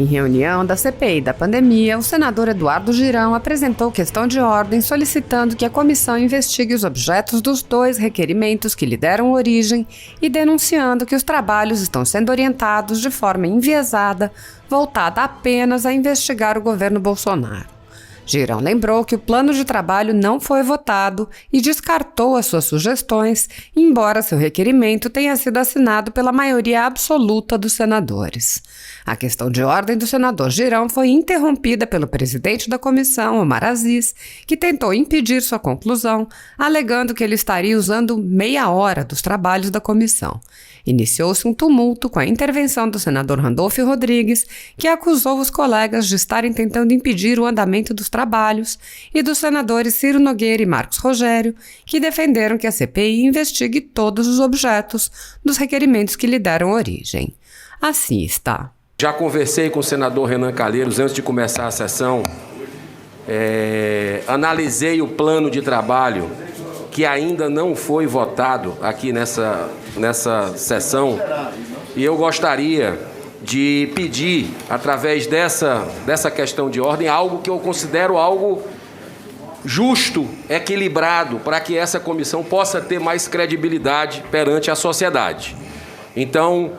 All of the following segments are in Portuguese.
Em reunião da CPI da pandemia, o senador Eduardo Girão apresentou questão de ordem solicitando que a comissão investigue os objetos dos 2 requerimentos que lhe deram origem e denunciando que os trabalhos estão sendo orientados de forma enviesada, voltada apenas a investigar o governo Bolsonaro. Girão lembrou que o plano de trabalho não foi votado e descartou as suas sugestões, embora seu requerimento tenha sido assinado pela maioria absoluta dos senadores. A questão de ordem do senador Girão foi interrompida pelo presidente da comissão, Omar Aziz, que tentou impedir sua conclusão, alegando que ele estaria usando meia hora dos trabalhos da comissão. Iniciou-se um tumulto com a intervenção do senador Randolfo Rodrigues, que acusou os colegas de estarem tentando impedir o andamento dos trabalhos, e dos senadores Ciro Nogueira e Marcos Rogério, que defenderam que a CPI investigue todos os objetos dos requerimentos que lhe deram origem. Assim está. Já conversei com o senador Renan Calheiros antes de começar a sessão, analisei o plano de trabalho que ainda não foi votado aqui nessa sessão, e eu gostaria de pedir, através dessa questão de ordem, algo que eu considero algo justo, equilibrado, para que essa comissão possa ter mais credibilidade perante a sociedade. Então,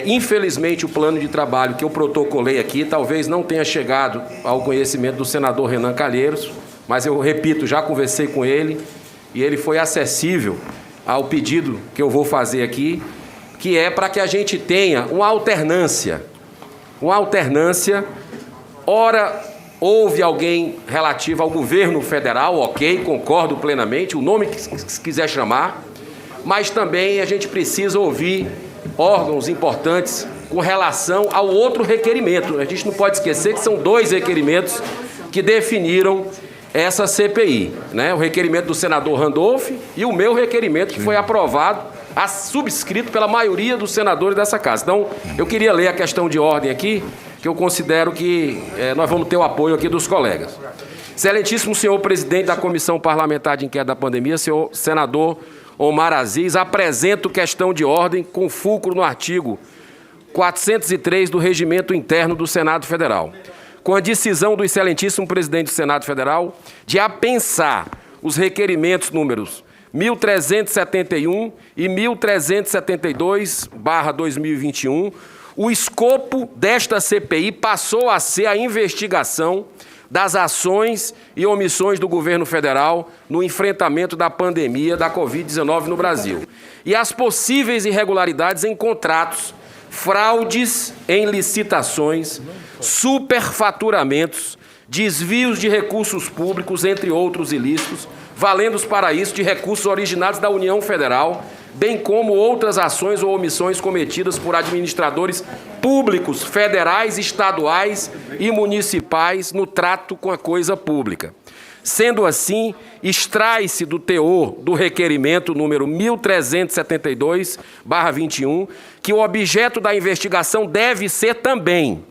infelizmente, o plano de trabalho que eu protocolei aqui talvez não tenha chegado ao conhecimento do senador Renan Calheiros, mas eu repito, já conversei com ele e ele foi acessível ao pedido que eu vou fazer aqui, que é para que a gente tenha uma alternância. Ora, houve alguém relativo ao governo federal, ok, concordo plenamente, o nome que se quiser chamar, mas também a gente precisa ouvir órgãos importantes com relação ao outro requerimento. A gente não pode esquecer que são 2 requerimentos que definiram essa CPI, né? O requerimento do senador Randolfo e o meu requerimento, que foi aprovado, subscrito pela maioria dos senadores dessa casa. Então, eu queria ler a questão de ordem aqui, que eu considero que nós vamos ter o apoio aqui dos colegas. Excelentíssimo senhor presidente da Comissão Parlamentar de Inquérito da Pandemia, senhor senador Omar Aziz, apresento questão de ordem com fulcro no artigo 403 do Regimento Interno do Senado Federal, com a decisão do excelentíssimo presidente do Senado Federal de apensar os requerimentos números 1371 e 1372/2021, o escopo desta CPI passou a ser a investigação das ações e omissões do governo federal no enfrentamento da pandemia da Covid-19 no Brasil e as possíveis irregularidades em contratos, fraudes em licitações, superfaturamentos, desvios de recursos públicos, entre outros ilícitos, valendo para isso de recursos originados da União Federal, bem como outras ações ou omissões cometidas por administradores públicos, federais, estaduais e municipais no trato com a coisa pública. Sendo assim, extrai-se do teor do requerimento número 1372/21 que o objeto da investigação deve ser também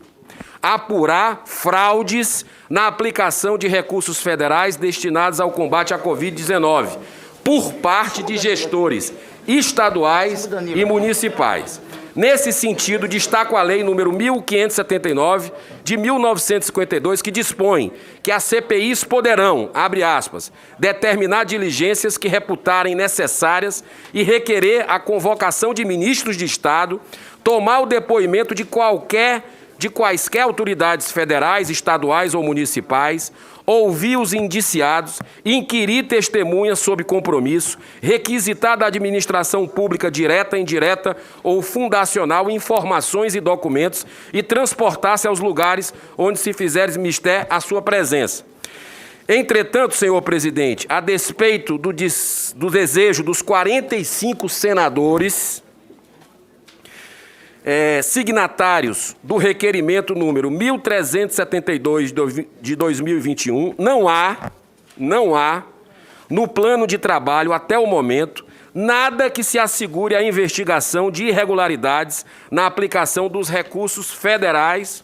apurar fraudes na aplicação de recursos federais destinados ao combate à Covid-19 por parte de gestores estaduais e municipais. Nesse sentido, destaco a Lei número 1579, de 1952, que dispõe que as CPIs poderão, abre aspas, determinar diligências que reputarem necessárias e requerer a convocação de ministros de Estado, tomar o depoimento de quaisquer autoridades federais, estaduais ou municipais, ouvir os indiciados, inquirir testemunhas sob compromisso, requisitar da administração pública direta, indireta ou fundacional informações e documentos e transportar-se aos lugares onde se fizeres mister a sua presença. Entretanto, senhor presidente, a despeito do desejo dos 45 senadores signatários do requerimento número 1372 de 2021, não há, no plano de trabalho até o momento, nada que se assegure a investigação de irregularidades na aplicação dos recursos federais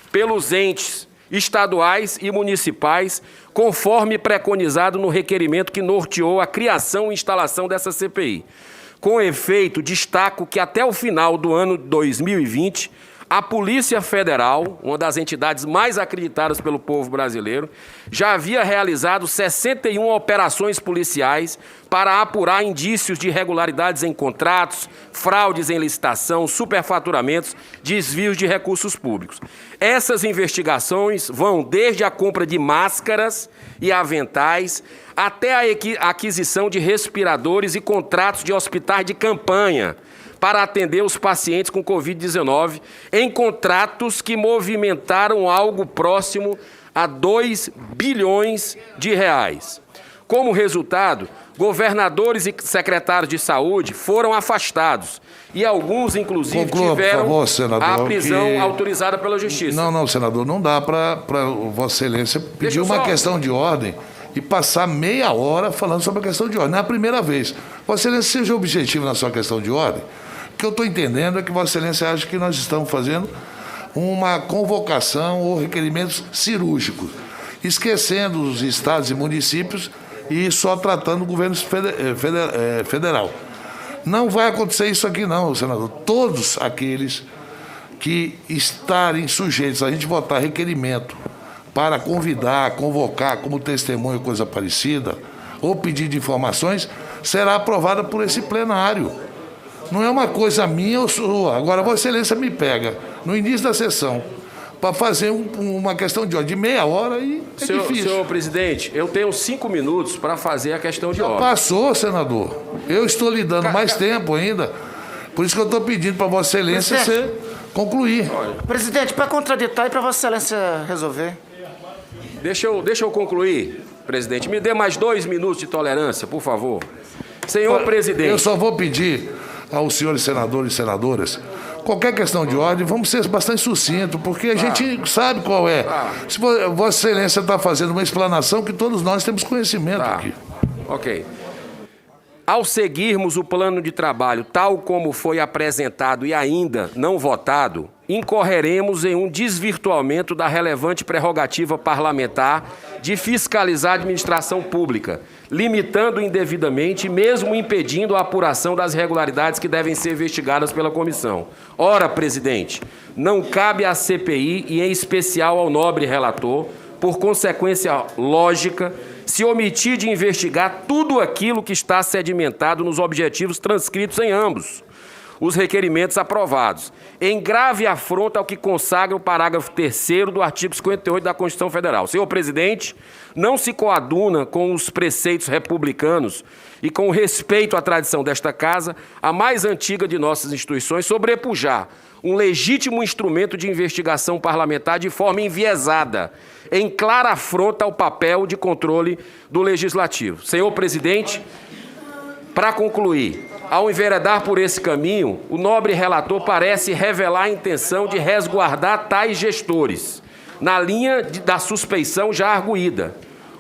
pelos entes estaduais e municipais, conforme preconizado no requerimento que norteou a criação e instalação dessa CPI. Com efeito, destaco que até o final do ano 2020, A Polícia Federal, uma das entidades mais acreditadas pelo povo brasileiro, já havia realizado 61 operações policiais para apurar indícios de irregularidades em contratos, fraudes em licitação, superfaturamentos, desvios de recursos públicos. Essas investigações vão desde a compra de máscaras e aventais até a aquisição de respiradores e contratos de hospitais de campanha para atender os pacientes com Covid-19 em contratos que movimentaram algo próximo a 2 bilhões de reais. Como resultado, governadores e secretários de saúde foram afastados e alguns, inclusive, tiveram por favor, senador, a prisão autorizada pela Justiça. Não, senador, não dá para Vossa Excelência pedir uma questão de ordem e passar meia hora falando sobre a questão de ordem. Não é a primeira vez. Vossa Excelência, seja objetivo na sua questão de ordem. O que eu estou entendendo é que Vossa Excelência acha que nós estamos fazendo uma convocação ou requerimentos cirúrgicos, esquecendo os estados e municípios e só tratando o governo federal. Não vai acontecer isso aqui não, senador. Todos aqueles que estarem sujeitos a gente votar requerimento para convidar, convocar como testemunho coisa parecida, ou pedir de informações, será aprovada por esse plenário. Não é uma coisa minha ou sua. Agora, Vossa Excelência me pega no início da sessão para fazer uma questão de ordem de meia hora e é difícil. Senhor presidente, eu tenho 5 minutos para fazer a questão de ordem. Passou, senador. Eu estou lhe dando mais tempo ainda. Por isso que eu estou pedindo para Vossa Excelência você concluir. Presidente, para contraditar e para Vossa Excelência resolver. Deixa eu concluir, presidente. Me dê mais 2 minutos de tolerância, por favor. Senhor presidente. Eu só vou pedir aos senhores senadores e senadoras, qualquer questão de ordem, vamos ser bastante sucintos, porque a gente sabe qual é. Se Vossa Excelência está fazendo uma explanação que todos nós temos conhecimento aqui. Ok. Ao seguirmos o plano de trabalho tal como foi apresentado e ainda não votado, incorreremos em um desvirtuamento da relevante prerrogativa parlamentar de fiscalizar a administração pública, limitando indevidamente e mesmo impedindo a apuração das irregularidades que devem ser investigadas pela comissão. Ora, presidente, não cabe à CPI, e em especial ao nobre relator, por consequência lógica, se omitir de investigar tudo aquilo que está sedimentado nos objetivos transcritos em ambos os requerimentos aprovados, em grave afronta ao que consagra o parágrafo 3º do artigo 58 da Constituição Federal. Senhor presidente, não se coaduna com os preceitos republicanos e com o respeito à tradição desta Casa, a mais antiga de nossas instituições, sobrepujar um legítimo instrumento de investigação parlamentar de forma enviesada, em clara afronta ao papel de controle do Legislativo. Senhor presidente, para concluir, ao enveredar por esse caminho, o nobre relator parece revelar a intenção de resguardar tais gestores, na linha da suspeição já arguída.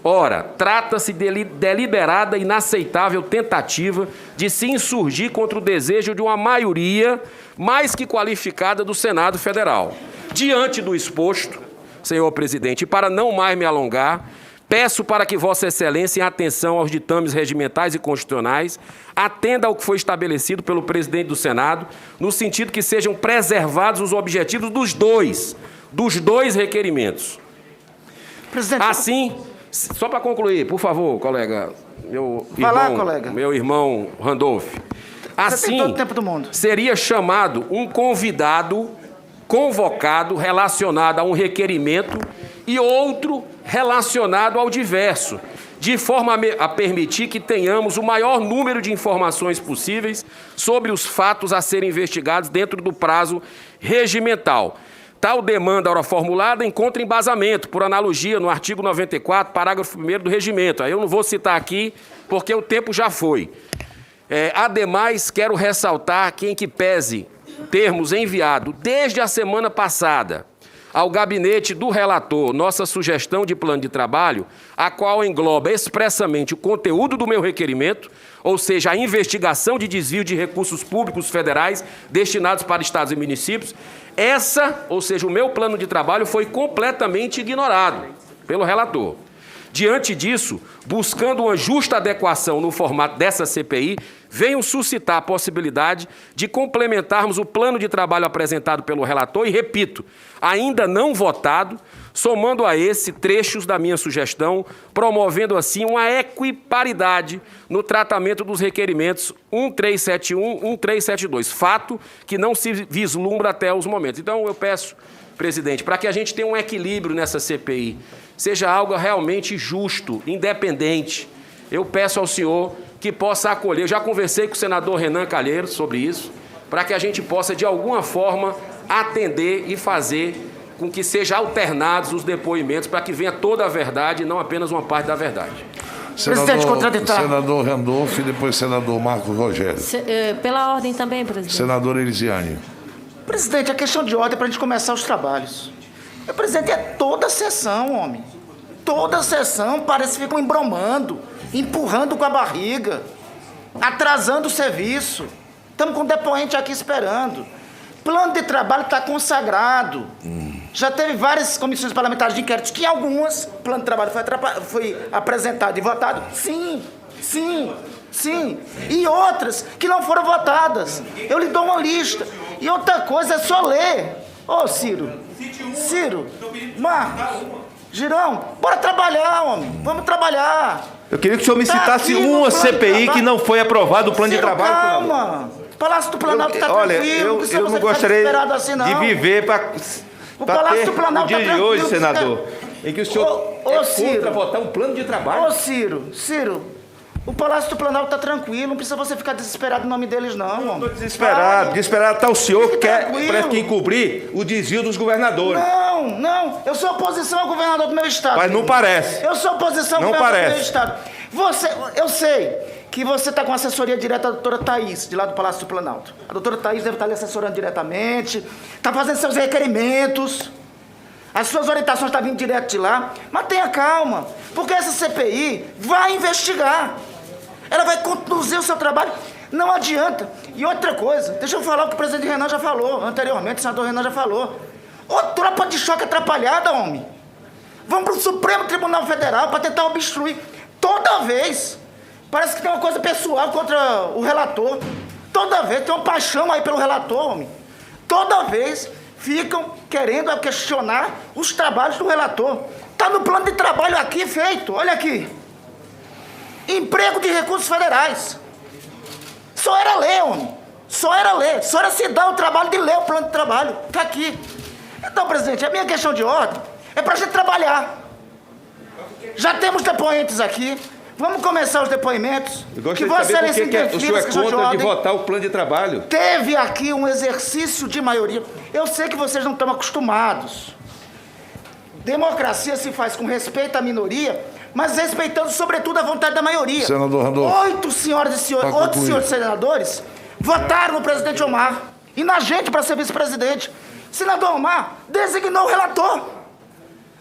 Ora, trata-se de deliberada e inaceitável tentativa de se insurgir contra o desejo de uma maioria mais que qualificada do Senado Federal. Diante do exposto, senhor presidente, e para não mais me alongar, peço para que Vossa Excelência, em atenção aos ditames regimentais e constitucionais, atenda ao que foi estabelecido pelo presidente do Senado, no sentido que sejam preservados os objetivos dos dois requerimentos. Presidente, assim, só para concluir, por favor, colega, meu irmão Randolph. Assim, todo o tempo do mundo. Seria chamado um convidado convocado relacionado a um requerimento e outro relacionado ao diverso, de forma a permitir que tenhamos o maior número de informações possíveis sobre os fatos a serem investigados dentro do prazo regimental. Tal demanda, ora formulada, encontra embasamento, por analogia, no artigo 94, parágrafo 1º do regimento. Aí eu não vou citar aqui, porque o tempo já foi. Ademais, quero ressaltar que, em que pese termos enviado, desde a semana passada, ao gabinete do relator, nossa sugestão de plano de trabalho, a qual engloba expressamente o conteúdo do meu requerimento, ou seja, a investigação de desvio de recursos públicos federais destinados para estados e municípios, ou seja, o meu plano de trabalho foi completamente ignorado pelo relator. Diante disso, buscando uma justa adequação no formato dessa CPI, venho suscitar a possibilidade de complementarmos o plano de trabalho apresentado pelo relator e, repito, ainda não votado, somando a esse trechos da minha sugestão, promovendo assim uma equiparidade no tratamento dos requerimentos 1371 e 1372, fato que não se vislumbra até os momentos. Então, eu peço, presidente, para que a gente tenha um equilíbrio nessa CPI, seja algo realmente justo, independente, eu peço ao senhor que possa acolher. Eu já conversei com o senador Renan Calheiros sobre isso, para que a gente possa, de alguma forma, atender e fazer com que sejam alternados os depoimentos, para que venha toda a verdade e não apenas uma parte da verdade. Presidente, contraditar. Senador Randolph e depois senador Marcos Rogério. Pela ordem também, presidente. Senadora Elisiane. Presidente, a questão de ordem é para a gente começar os trabalhos. Presidente, é toda a sessão, homem. Toda a sessão, parece que ficam embromando, empurrando com a barriga, atrasando o serviço. Estamos com o depoente aqui esperando. Plano de trabalho está consagrado. Já teve várias comissões parlamentares de inquérito, que em algumas, o plano de trabalho foi apresentado e votado. Sim. E outras que não foram votadas. Eu lhe dou uma lista. E outra coisa é só ler. Ô, Ciro, Marcos, Girão, bora trabalhar, homem. Vamos trabalhar. Eu queria que o senhor me Tá citasse aqui no uma plano de CPI trabalho. que não foi aprovado o plano de Ciro, trabalho. senador. calma. O Palácio do Planalto está Olha, tranquilo. eu precisa não você ficar gostaria desesperado assim, não. de viver para O Palácio ter do Planalto o dia tá de hoje, tranquilo, senador, em que o senhor Ô, é Ciro. contra votar um plano de trabalho. Ô, Ciro, o Palácio do Planalto está tranquilo, não precisa você ficar desesperado em nome deles, não, homem. Desesperado tá o senhor que Fique quer, tranquilo. parece que encobrir o desvio dos governadores. Não, eu sou oposição ao governador do meu estado. Mas não parece. Eu sou oposição ao Não governador do meu parece. estado. Eu sei que você está com assessoria direta da doutora Thaís, de lá do Palácio do Planalto. A doutora Thaís deve estar lhe assessorando diretamente, está fazendo seus requerimentos, as suas orientações estão vindo direto de lá. Mas tenha calma, porque essa CPI vai investigar. Ela vai conduzir o seu trabalho. Não adianta. E outra coisa, deixa eu falar o que o presidente Renan já falou anteriormente, o senador Renan já falou. Ô, tropa de choque atrapalhada, homem. Vamos para o Supremo Tribunal Federal para tentar obstruir. Toda vez. Parece que tem uma coisa pessoal contra o relator. Toda vez tem uma paixão aí pelo relator, homem. Toda vez ficam querendo questionar os trabalhos do relator. Está no plano de trabalho aqui feito. Olha aqui. Emprego de recursos federais. Só era ler, homem. Só era se dar o trabalho de ler o plano de trabalho. Está aqui. Então, presidente, a minha questão de ordem é para a gente trabalhar. Já temos depoentes aqui. Vamos começar os depoimentos. Eu gostaria de saber por que o senhor é contra de votar o plano de trabalho. Teve aqui um exercício de maioria. Eu sei que vocês não estão acostumados. Democracia se faz com respeito à minoria, mas respeitando, sobretudo, a vontade da maioria. Senador Randolph. 8 senhores senadores votaram no presidente Omar e na gente para ser vice-presidente. Senador Omar designou o relator.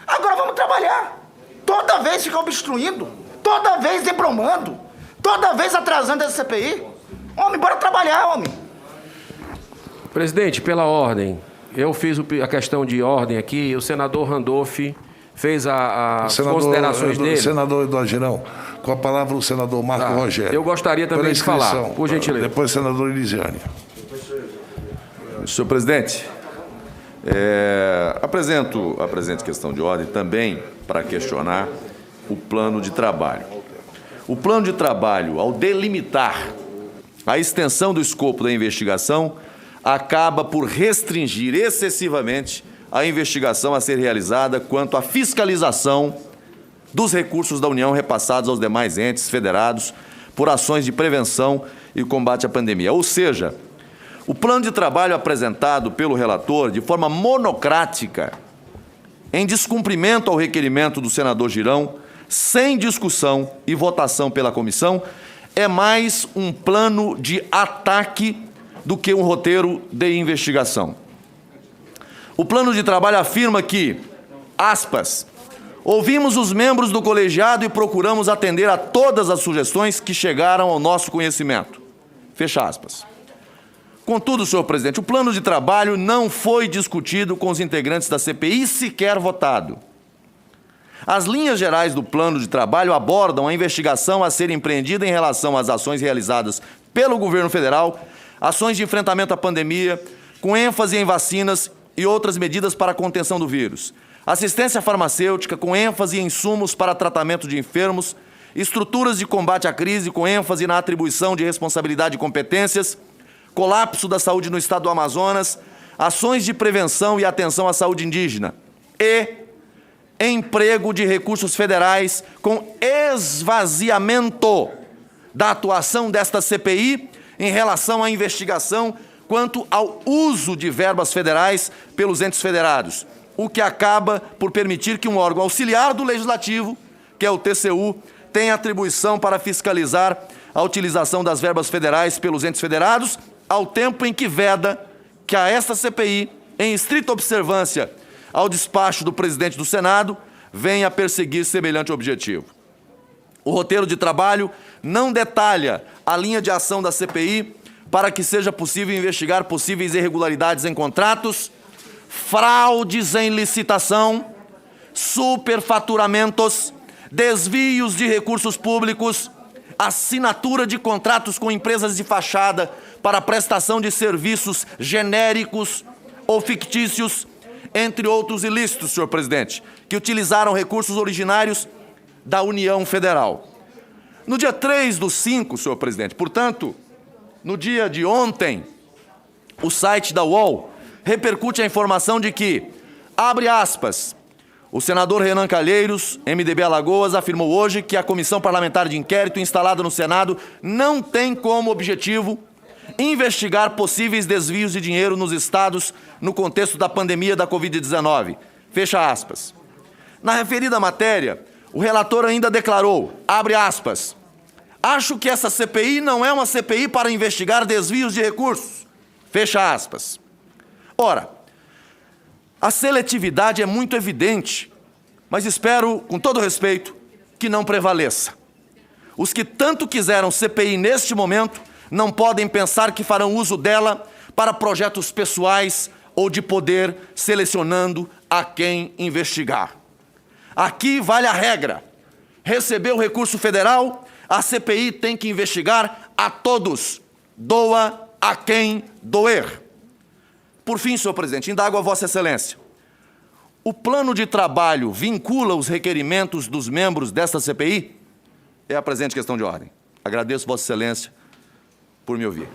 Agora vamos trabalhar. Toda vez ficar obstruindo, toda vez embromando, toda vez atrasando essa CPI. Homem, bora trabalhar, homem. Presidente, pela ordem, eu fiz a questão de ordem aqui, o senador Randolph fez as considerações dele. Senador Eduardo Girão, com a palavra o senador Marcos Rogério. Eu gostaria também de falar, por gentileza. Depois senador Elisiane. Senhor presidente, apresento a presente questão de ordem também para questionar o plano de trabalho. O plano de trabalho, ao delimitar a extensão do escopo da investigação, acaba por restringir excessivamente a investigação a ser realizada quanto à fiscalização dos recursos da União repassados aos demais entes federados por ações de prevenção e combate à pandemia. Ou seja, o plano de trabalho apresentado pelo relator de forma monocrática, em descumprimento ao requerimento do senador Girão, sem discussão e votação pela comissão, é mais um plano de ataque do que um roteiro de investigação. O plano de trabalho afirma que, aspas, ouvimos os membros do colegiado e procuramos atender a todas as sugestões que chegaram ao nosso conhecimento. Fecha aspas. Contudo, senhor presidente, o plano de trabalho não foi discutido com os integrantes da CPI e sequer votado. As linhas gerais do plano de trabalho abordam a investigação a ser empreendida em relação às ações realizadas pelo governo federal, ações de enfrentamento à pandemia, com ênfase em vacinas e outras medidas para a contenção do vírus, assistência farmacêutica, com ênfase em insumos para tratamento de enfermos, estruturas de combate à crise, com ênfase na atribuição de responsabilidade e competências, colapso da saúde no estado do Amazonas, ações de prevenção e atenção à saúde indígena e emprego de recursos federais com esvaziamento da atuação desta CPI em relação à investigação quanto ao uso de verbas federais pelos entes federados, o que acaba por permitir que um órgão auxiliar do Legislativo, que é o TCU, tenha atribuição para fiscalizar a utilização das verbas federais pelos entes federados, ao tempo em que veda que a esta CPI, em estrita observância ao despacho do presidente do Senado, venha a perseguir semelhante objetivo. O roteiro de trabalho não detalha a linha de ação da CPI para que seja possível investigar possíveis irregularidades em contratos, fraudes em licitação, superfaturamentos, desvios de recursos públicos, assinatura de contratos com empresas de fachada para prestação de serviços genéricos ou fictícios, entre outros ilícitos, senhor presidente, que utilizaram recursos originários da União Federal. No dia 3/5, senhor presidente, portanto, no dia de ontem, o site da UOL repercute a informação de que, abre aspas, o senador Renan Calheiros, MDB Alagoas, afirmou hoje que a comissão parlamentar de inquérito instalada no Senado não tem como objetivo investigar possíveis desvios de dinheiro nos estados no contexto da pandemia da Covid-19. Fecha aspas. Na referida matéria, o relator ainda declarou, abre aspas, acho que essa CPI não é uma CPI para investigar desvios de recursos. Fecha aspas. Ora, a seletividade é muito evidente, mas espero, com todo respeito, que não prevaleça. Os que tanto quiseram CPI neste momento não podem pensar que farão uso dela para projetos pessoais ou de poder, selecionando a quem investigar. Aqui vale a regra. Recebeu recurso federal, a CPI tem que investigar a todos. Doa a quem doer. Por fim, senhor presidente, indago a Vossa Excelência. O plano de trabalho vincula os requerimentos dos membros desta CPI? É a presente questão de ordem. Agradeço Vossa Excelência por me ouvir.